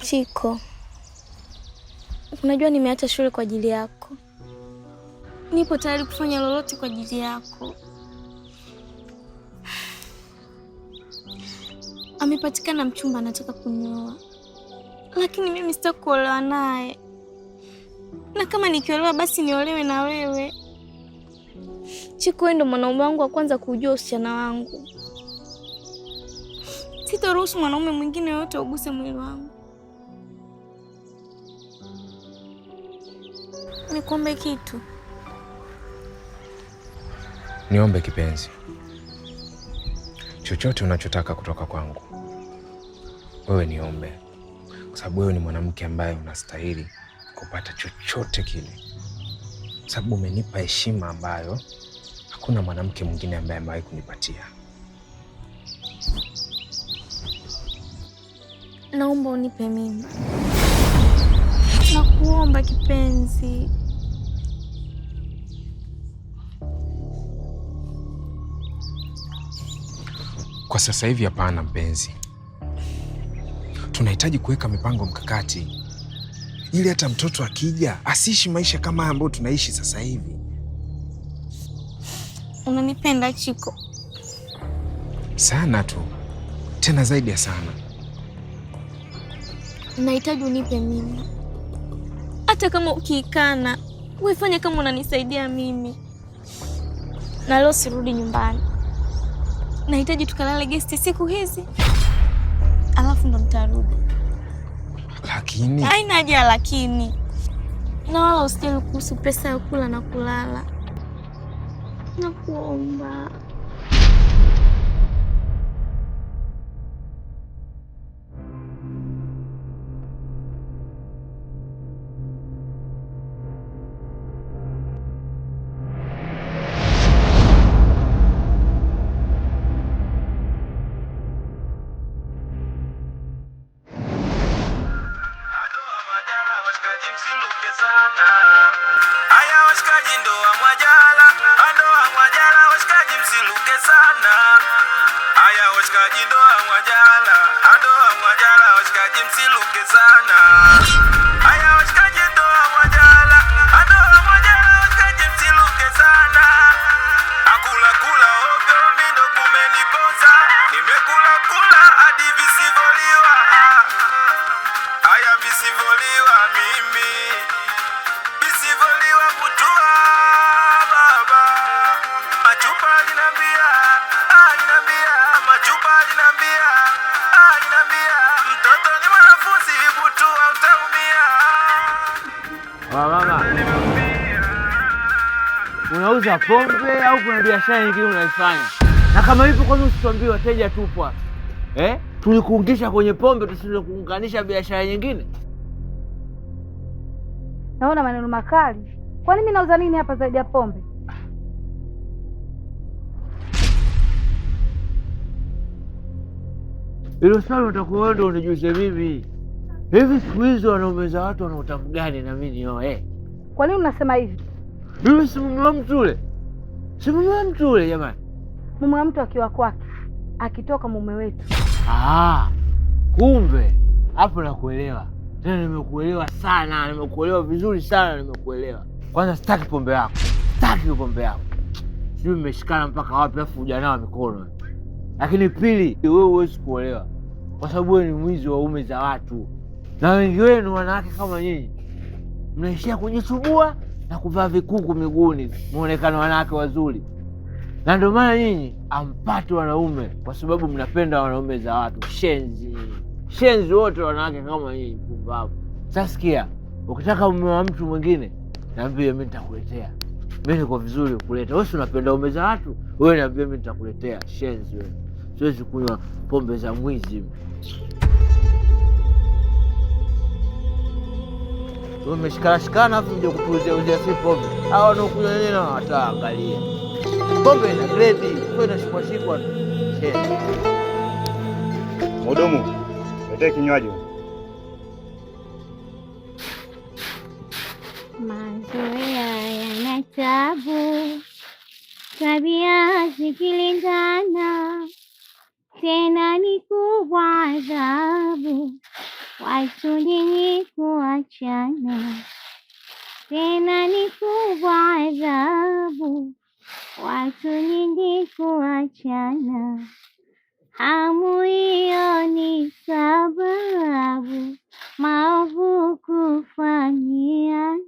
Chiko, unajua nimeacha shule kwa ajili yako. Nipo tayari kufanya lolote kwa ajili yako. Amepatikana mchumba anataka kunioa, lakini mimi sitaki kuolewa naye, na kama nikiolewa basi niolewe na wewe. Chiko, wewe ndo mwanaume wangu wa kwanza kujua usichana wangu. Sitaruhusu mwanaume mwingine yote uguse mwili wangu. Nikuombe kitu. Niombe kipenzi. Chochote unachotaka kutoka kwangu, wewe niombe, kwa sababu wewe ni mwanamke ambaye unastahili kupata chochote kile, kwa sababu umenipa heshima ambayo hakuna mwanamke mwingine ambaye amewahi kunipatia. Naomba unipe mimi. Nakuomba kipenzi. Kwa sasa hivi hapana mpenzi. Tunahitaji kuweka mipango mkakati ili hata mtoto akija asiishi maisha kama haya ambayo tunaishi sasa hivi. Unanipenda Chiko? Sana tu. Tena zaidi ya sana. Nahitaji unipe mimi. Hata kama ukiikana, uifanye kama unanisaidia mimi. Na leo sirudi nyumbani. Nahitaji tukalale guest siku hizi, alafu ndo nitarudi. Lakini haina haja lakini. Na wala usijali kuhusu pesa ya kula na kulala. Nakuomba. Mama, unauza pombe au kuna biashara nyingine unaifanya? Na kama hivyo kwani usituambie wateja tupo hapa? Tulikuungisha kwenye pombe, tusije kuunganisha biashara nyingine. Naona maneno makali. Kwani mimi nauza nini hapa zaidi ya pombe? Hilo swali utakuwa ndio unijuze mimi. Hivi siku hizo wanaume za watu wana utamu gani na mimi nioe? Kwa nini unasema hivi? Mimi si mume wa mtu ule. Si mume wa mtu ule jamani. Mume wa mtu akiwa kwake, akitoka mume wetu. Kumbe hapo nakuelewa. Tena nimekuelewa sana, nimekuelewa vizuri sana, nimekuelewa. Kwanza sitaki pombe yako. Sitaki pombe yako. Sijui mmeshikana mpaka wapi afu hujanawa mikono. Lakini pili, wewe huwezi kuolewa kwa sababu wewe ni mwizi wa ume za watu. Na wengi wenu wanawake kama nyinyi mnaishia kujisubua na kuvaa vikuku miguuni muonekano wanawake wazuri. Na ndio maana nyinyi ampati wanaume kwa sababu mnapenda wanaume za watu. Shenzi wote wanawake kama nyinyi pumbavu. Sasa sikia, ukitaka mume wa mtu mwingine niambie, mimi nitakuletea. Mimi niko vizuri kukuleta. Wewe unapenda waume za watu, wewe niambie, mimi nitakuletea. Shenzi wewe. Siwezi kunywa pombe za mwizi. Umeshikana hapo mje kutuuzia si pombe. Hao wanaokunywa nini na wataangalia. Pombe ina grade, wewe unashikwa. Mhudumu, leta kinywaji. Mazoea yana tabu, tabia zikilingana, tena ni kubwa adhabu. watu nyinyi kuachana, tena ni kubwa adhabu, watu nyingi kuachana, hamuioni sababu, maovu kufanyiana,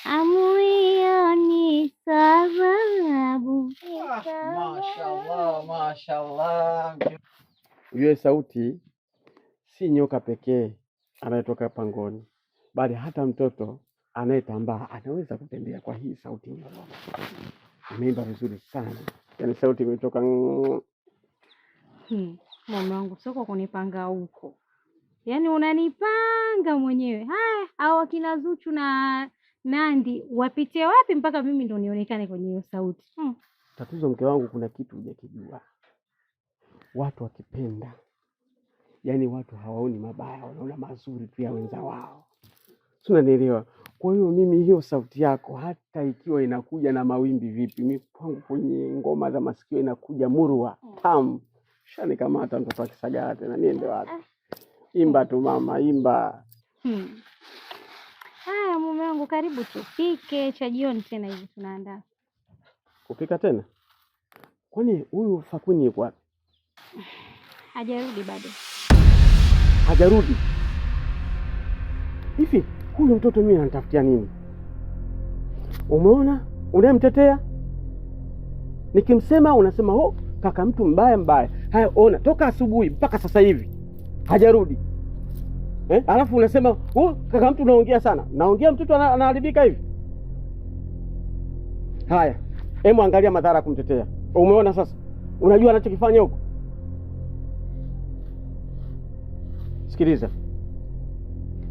hamuioni sababu. Mashallah, mashallah. Ujue sauti si nyoka pekee anayetoka pangoni, bali hata mtoto anayetambaa anaweza kutembea kwa hii sauti nyororo. Ameimba vizuri sana, yaani sauti imetoka. Mume wangu soko kunipanga huko, yaani unanipanga mwenyewe. Haya, hao akina Zuchu na Nandi wapite wapi mpaka mimi ndo nionekane kwenye hiyo sauti? Tatizo mke wangu, kuna kitu hujakijua. Watu wakipenda, yaani watu hawaoni mabaya, wanaona mazuri tu ya wenza wao. Unanielewa? Kwa hiyo mimi hiyo sauti yako hata ikiwa inakuja na mawimbi vipi, mimi kwangu kwenye ngoma za masikio inakuja murwa tamu. Shani kama hata mtoto akisagara tena niende wapi? Imba tu mama, imba. Haya mume wangu, karibu tupike cha jioni tena hivi tunaandaa. Kupika tena? Kwani huyu Fakwini yuko wapi? Hajarudi bado. Hajarudi? Hivi huyu mtoto mimi anatafutia nini? Umeona? Unayemtetea? Nikimsema unasema kaka mtu mbaya. Haya, ona toka asubuhi mpaka sasa hivi hajarudi. Alafu unasema kaka mtu unaongea sana. Naongea mtoto anaharibika hivi. Haya, hebu angalia madhara kumtetea. Umeona sasa? Unajua anachokifanya huko? Sikiliza.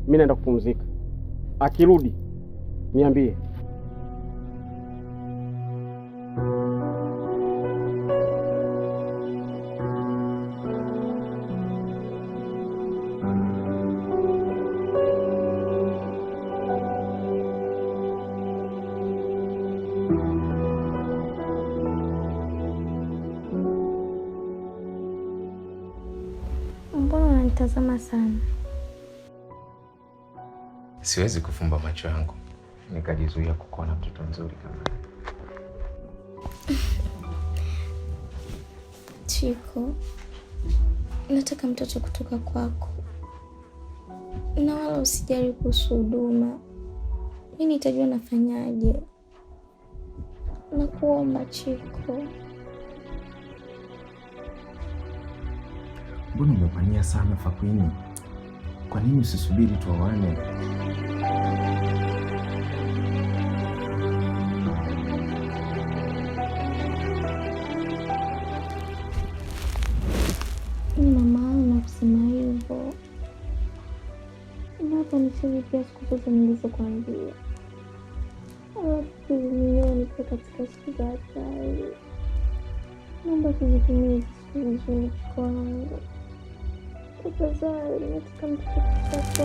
Mimi naenda kupumzika. Akirudi niambie. Mbona unanitazama sana? Siwezi kufumba macho yangu nikajizuia kukuona mtoto mzuri kama Chiko, nataka mtoto kutoka kwako, na wala usijali kuhusu huduma. Mimi nitajua nafanyaje. Nakuomba Chiko. Mbona umepania sana Fakwini? Kwa nini usisubiri tuoane? Ina maana kusema hivyo. Naomba niseme pia siku zote nilizokuambia. Alafu nipo katika siku za hatari. Naomba tuzitumie siku vizuri kwangu. Tafadhali, nataka mtoto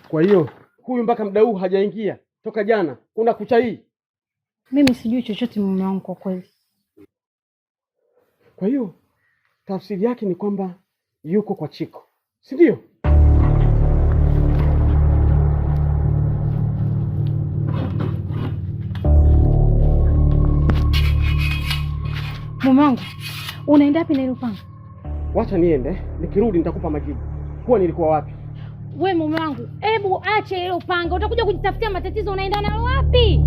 Kwa hiyo huyu mpaka muda huu hajaingia toka jana. Kuna kucha hii. Mimi sijui chochote mume wangu kwa kweli. Kwa hiyo tafsiri yake ni kwamba yuko kwa Chiko, si ndio? Mume wangu, unaenda wapi na hilo panga? Wacha niende, nikirudi nitakupa majibu. Kuwa nilikuwa wapi? We mume wangu, hebu ache hilo panga. Utakuja kujitafutia matatizo, unaenda nalo wapi?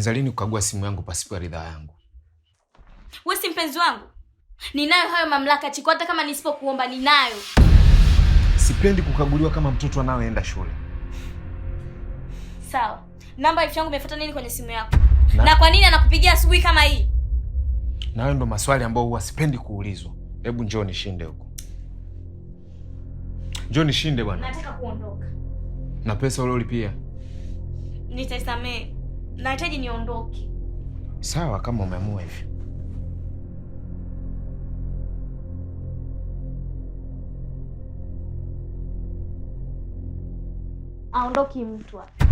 Umeanza lini kukagua simu yangu pasipo ridhaa yangu? Wewe si mpenzi wangu? Ninayo hayo mamlaka Chiko, hata kama nisipokuomba ninayo. Sipendi kukaguliwa kama mtoto anayeenda shule. Sawa. Namba yangu imefuata nini kwenye simu yako? Na kwa nini anakupigia asubuhi kama hii? Na hayo ndo maswali ambayo huwa sipendi kuulizwa. Hebu njoo nishinde huko. Njoo nishinde bwana. Nataka kuondoka. Na pesa uliyolipia? Nitaisamee. Nahitaji niondoke. Sawa kama umeamua hivyo. Aondoki mtu hapa.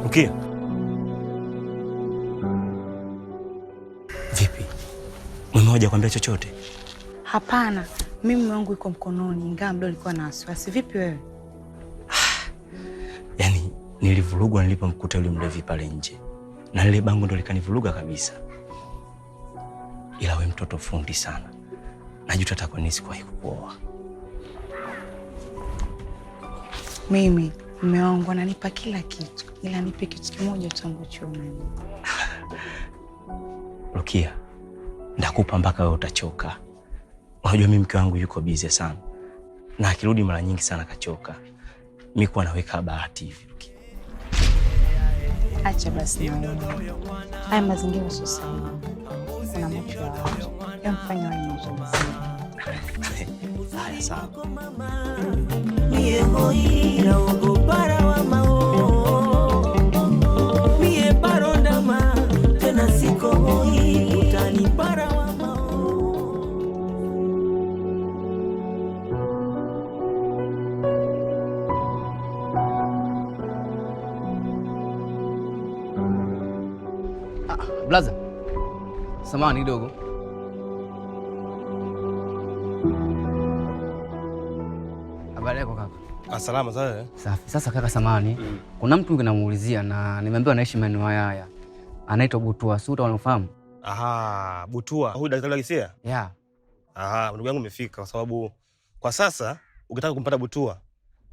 Rukia. Vipi? Mume wako kwambia chochote? Hapana, mimi mume wangu yuko mkononi, ingawa mdo alikuwa na wasiwasi. Vipi wewe? Yaani nilivurugwa nilipomkuta yule mlevi pale nje. Na lile bango ndo likanivuruga kabisa. Ila wewe mtoto fundi sana. Najuta hata kwa nini sikuwahi kukuoa. Mimi mume wangu ananipa kila kitu, ila nipe kitu kimoja tu ambacho unanipa. Rukia, ndakupa mpaka wewe utachoka. Unajua mimi mke wangu yuko busy sana. Na akirudi mara nyingi sana kachoka. Mimi kwa naweka bahati hivi. Acha basi na wewe. Haya mazingira sio sawa. Kuna macho ya watu. Yamfanya wao mazoezi. Haya sawa. Mie hoi na ongopara wa mao. Mie barondama tena siko hoi utanipara wa mao. Blaza, samahani kidogo. Habari yako kaka? Salama sana. Safi. Sasa kaka samahani. Kuna mtu ninamuulizia na nimeambiwa anaishi maeneo haya. Anaitwa Butua. Suta unafahamu? Aha, Butua. Huyu daktari Alisia? Yeah. Aha, ndugu yangu umefika kwa sababu kwa sasa ukitaka kumpata Butua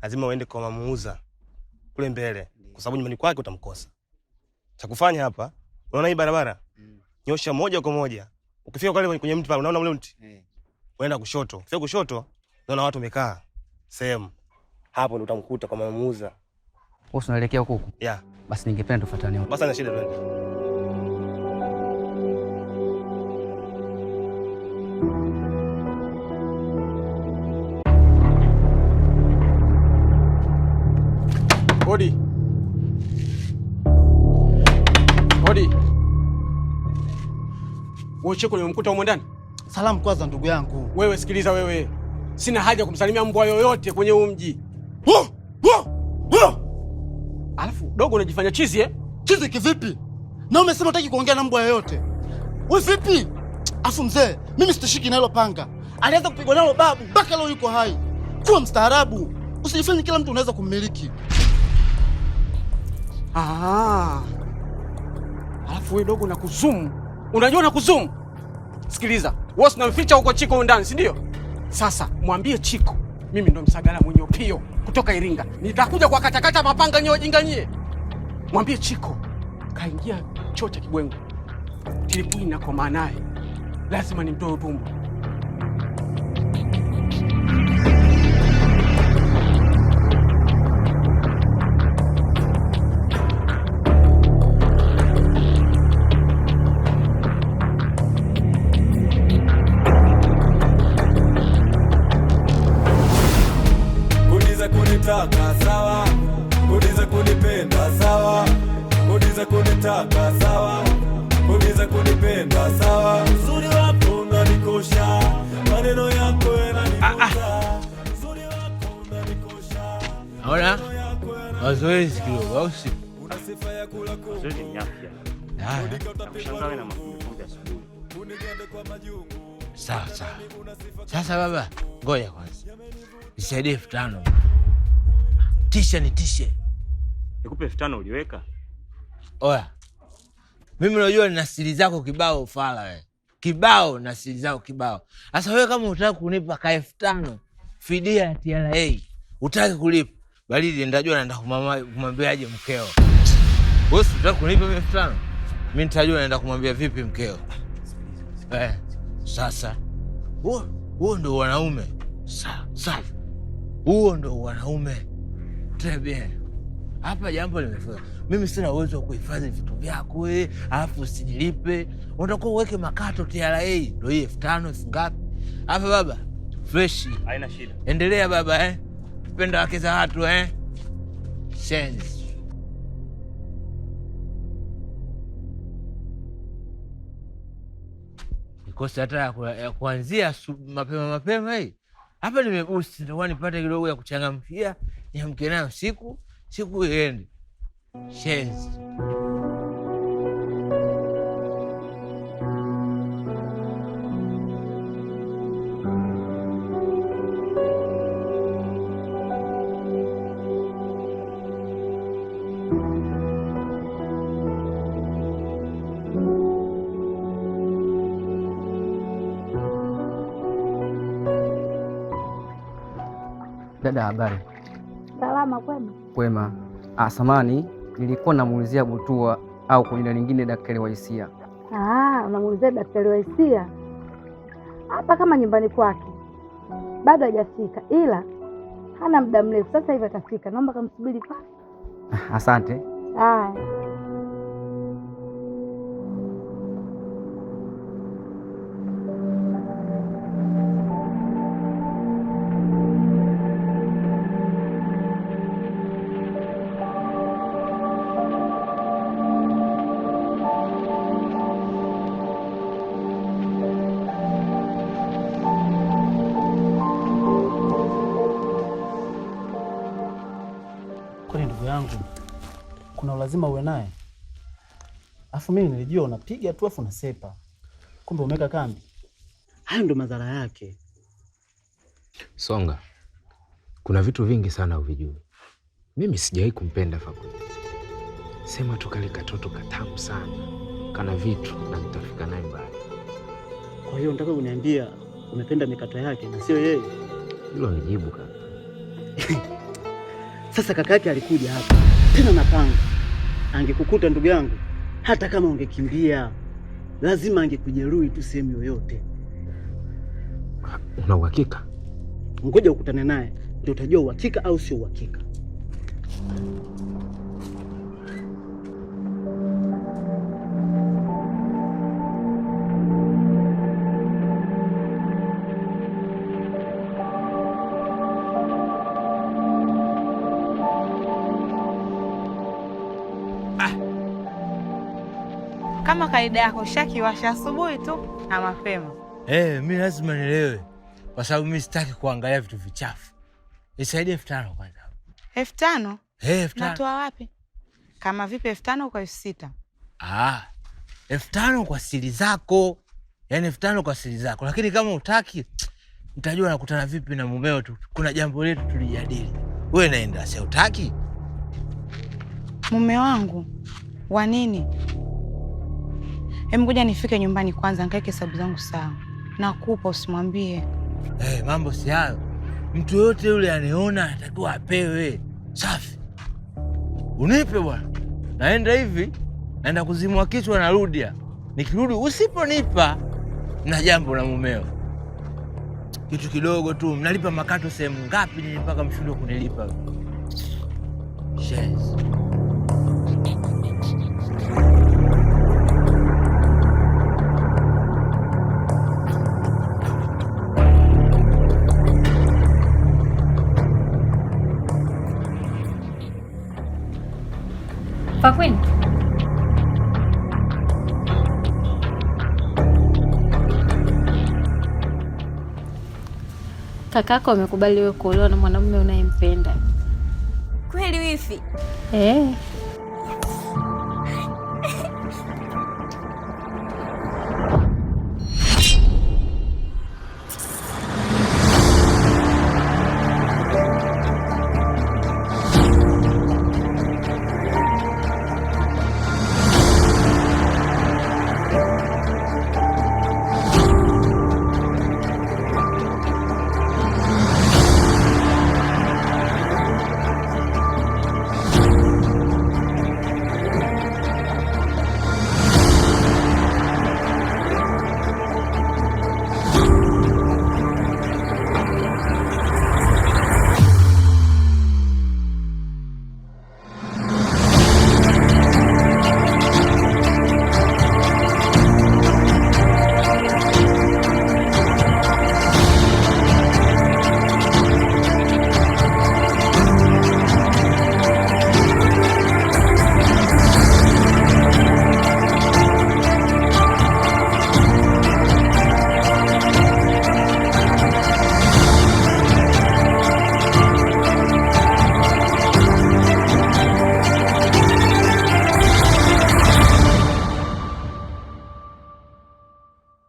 lazima uende kwa mamuuza kule mbele kwa sababu nyumbani kwake utamkosa. Cha kufanya hapa, unaona hii barabara? Nyosha moja kwa moja. Ukifika pale kwenye mti pale, unaona ule mti? Unaenda kushoto. Ukifika kushoto, unaona watu wamekaa sehemu. Hapo ndo utamkuta kwa mamuuza. Wewe unaelekea huko? Yeah. Basi ningependa tufuatane huko. Basi ana shida twende. Hodi. Hodi. Wewe Chiko nimemkuta huko ndani? Salamu kwanza ndugu yangu. Wewe sikiliza wewe. Sina haja kumsalimia mbwa yoyote kwenye huu mji. Alafu dogo unajifanya chizi eh? Chizi kivipi? Na umesema unataka kuongea na mbwa yoyote. Wewe vipi? Afu mzee, mimi sitashiki na hilo panga. Alianza kupigwa nalo babu, mpaka leo yuko hai. Kuwa mstaarabu. Usijifanye kila mtu unaweza kummiliki. Alafu wewe dogo nakuzumu. Unajua nakuzumu? Sikiliza, wewe unamficha huko Chiko ndani, si ndio? Sasa mwambie Chiko, mimi ndo Msagala mwenye upio kutoka Iringa. Nitakuja kwa katakata mapanga nyewe jinganyie. Mwambie Chiko kaingia choo cha Kibwengo. Tilipui na kwa maanaye. Lazima nimtoe tumbo. Kunitaka sawa, kuniza kunipenda sawa, kuniza kunitaka sawa, kuniza kunipenda sawa. Uzuri wako unanikosha, maneno yako yananivuta. Uzuri wako unanikosha. Naona mazoezi kidogo au si? Unasifa ya kula kwa mazoezi ni afya. Nakushangaa na mafumbi asubuhi. Sawa sawa. Sasa baba, ngoja kwanza. Nisaidie 5,000. Tisha nitishe. Nikupe 5,000 uliweka? Oya. Mimi unajua nina siri zako kibao ufala wewe. Kibao na siri zako kibao. Sasa wewe kama unataka kunipa ka 5,000 fidia ya TRA, utaki kulipa, bali nitajua naenda kumwambiaje mkeo. Wewe unataka kunipa 5,000? Mimi nitajua naenda kumwambia vipi mkeo. Sasa huo ndo wanaume. Sawa. Huo ndo wanaume. Très bien. Hapa jambo limefika. Mimi sina uwezo wa kuhifadhi vitu vyako wewe, alafu usinilipe. Unataka uweke makato TRA. Ndio hii 5,000 ngapi? Hapa baba, fresh. Haina shida. Endelea baba Penda wake za watu Shenzi. Nikosa hata ya kuanzia mapema hii. Hapa nimebusti ndio nipate kidogo ya kuchangamkia, niamke nayo siku iende. Shenzi. Dada, habari? Salama. Kwema? Kwema. Samani, nilikuwa namuulizia Butua au kwa jina lingine Daktari Waisia. Unamuulizia Daktari Waisia? Hapa kama nyumbani kwake. Bado hajafika, ila hana muda mrefu sasa hivi atafika. Naomba kumsubiri pale. Asante. Kwani ndugu yangu, kuna lazima uwe naye? Afu mimi nilijua unapiga tu afu unasepa. Kumbe umeka kambi. Hayo ndo madhara yake. Songa, kuna vitu vingi sana uvijui. Mimi sijawahi kumpenda Fakweli. Sema tu kale katoto katamu sana. Kana vitu na mtafika naye mbali. Kwa hiyo nataka uniambia umependa mikato yake na sio yeye? Hilo ni jibu kaka. Sasa kaka yake alikuja hapa tena na panga. Angekukuta ndugu yangu, hata kama ungekimbia, lazima angekujeruhi tu sehemu yoyote. Una uhakika? Ngoja ukutane naye ndio utajua uhakika au sio uhakika. Kama kaida yako shakiwasha asubuhi tu na mapema. Mimi lazima nielewe kwa sababu mimi sitaki kuangalia vitu vichafu. Nisaidie 5,000 kwanza. 5,000? 5,000. Natoa wapi? Kama vipi 5,000 kwa 6,000? 5,000 kwa siri zako. Yaani 5,000 kwa siri zako. Lakini kama utaki, nitajua nakutana vipi na mumeo tu. Kuna jambo letu tulijadili. Wewe naenda, si utaki? Mume wangu, wa nini? Ngoja nifike nyumbani kwanza nikaeke hesabu zangu sawa. Nakupa usimwambie. Mambo si hayo. Mtu yote yule aniona atakuwa apewe. Safi. Unipe bwana. Naenda hivi, naenda kuzimua kichwa narudi. Nikirudi usiponipa na jambo la mumeo. Kitu kidogo tu, mnalipa makato sehemu ngapi nini mpaka mshindwe kunilipa? Shes. Fakwini. Kakako amekubali wewe kuolewa na mwanamume unayempenda. Kweli wifi?